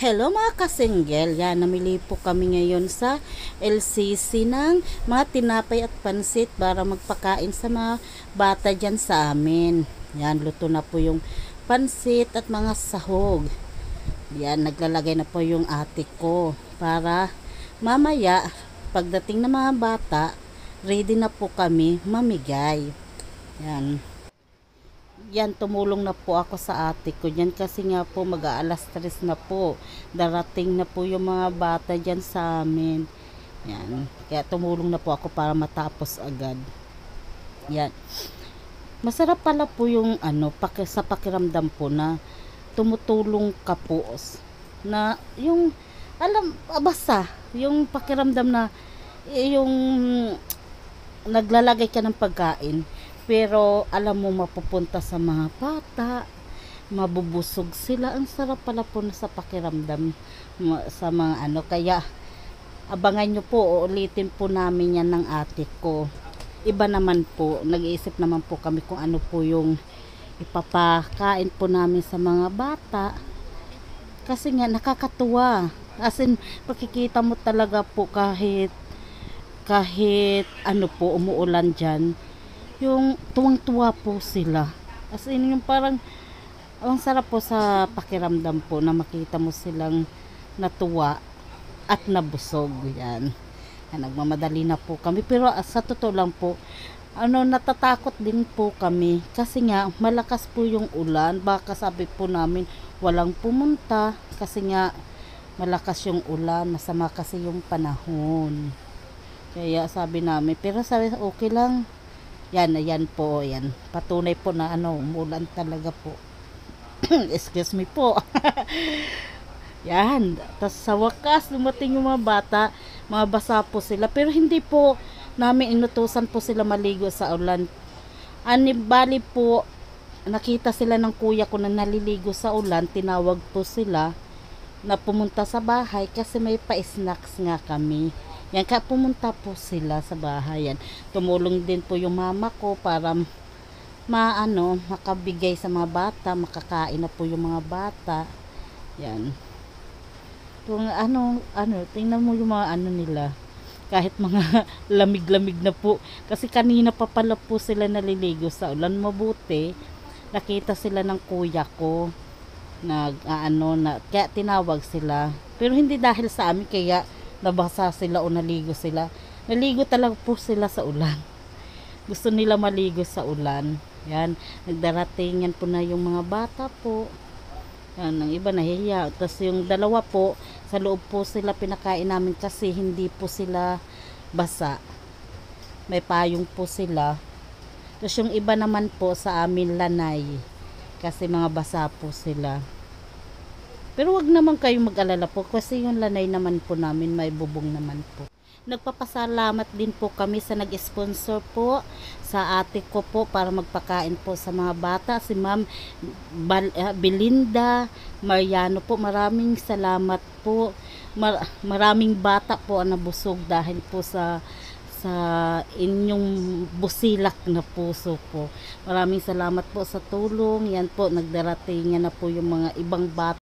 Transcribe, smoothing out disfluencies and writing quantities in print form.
Hello mga kasinggel, yan, namili po kami ngayon sa LCC ng mga tinapay at pansit para magpakain sa mga bata dyan sa amin. Yan, luto na po yung pansit at mga sahog. Yan, naglalagay na po yung ate ko para mamaya, pagdating ng mga bata, ready na po kami mamigay. Yan. Yan, tumulong na po ako sa ate ko dyan kasi nga po mag-aalas 3 na po. Darating na po yung mga bata dyan sa amin. Yan. Kaya tumulong na po ako para matapos agad. Yan. Masarap pala po yung sa pakiramdam po na tumutulong ka po na yung basta yung pakiramdam na yung naglalagay ka ng pagkain pero alam mo mapupunta sa mga bata, mabubusog sila. Ang sarap pala po na sa pakiramdam sa mga kaya abangan nyo po, uulitin po namin yan ng ate ko. Iba naman po, nag-iisip naman po kami kung ano po yung ipapakain po namin sa mga bata kasi nga nakakatuwa, as in pakikita mo talaga po kahit po umuulan dyan, yung tuwang-tuwa po sila. As in yung parang ang sarap po sa pakiramdam po na makita mo silang natuwa at nabusog. Yan. Nagmamadali na po kami pero sa totoo lang po natatakot din po kami kasi nga malakas po yung ulan. Baka sabi po namin walang pumunta kasi nga malakas yung ulan, masama kasi yung panahon. Kaya sabi namin, pero sabi okay lang. Yan po, yan. Patunay po na umulan talaga po. Excuse me po. Yan. Tapos sa wakas, dumating yung mga bata, mga basa po sila. Pero hindi po namin inutusan po sila maligo sa ulan. Bali po, nakita sila ng kuya ko na naliligo sa ulan, tinawag po sila na pumunta sa bahay kasi may pa-snacks nga kami. Yan, kaya pumunta po sila sa bahay. Yan. Tumulong din po yung mama ko para makabigay sa mga bata, makakain na po yung mga bata. Yan. Kung tingnan mo yung mga nila. Kahit mga lamig-lamig na po. Kasi kanina pa pala po sila naliligo sa ulan. Mabuti, nakita sila ng kuya ko. Kaya tinawag sila. Pero hindi dahil sa amin, kaya nabasa sila o naligo sila. Naligo talaga po sila sa ulan. Gusto nila maligo sa ulan. Yan, nagdarating yan po na yung mga bata po. Yan, ang iba nahihiya. Tapos yung dalawa po, sa loob po sila pinakain namin kasi hindi po sila basa. May payong po sila. Tapos yung iba naman po sa amin lanay. Kasi mga basa po sila. Pero wag naman kayong mag-alala po kasi yung lanay naman po namin may bubong naman po. Nagpapasalamat din po kami sa nag-sponsor po sa ate ko po para magpakain po sa mga bata. Si Ma'am Belinda Mariano po. Maraming salamat po. Maraming bata po ang nabusog dahil po sa inyong busilak na puso po. Maraming salamat po sa tulong. Yan po, nagdarating na po yung mga ibang bata.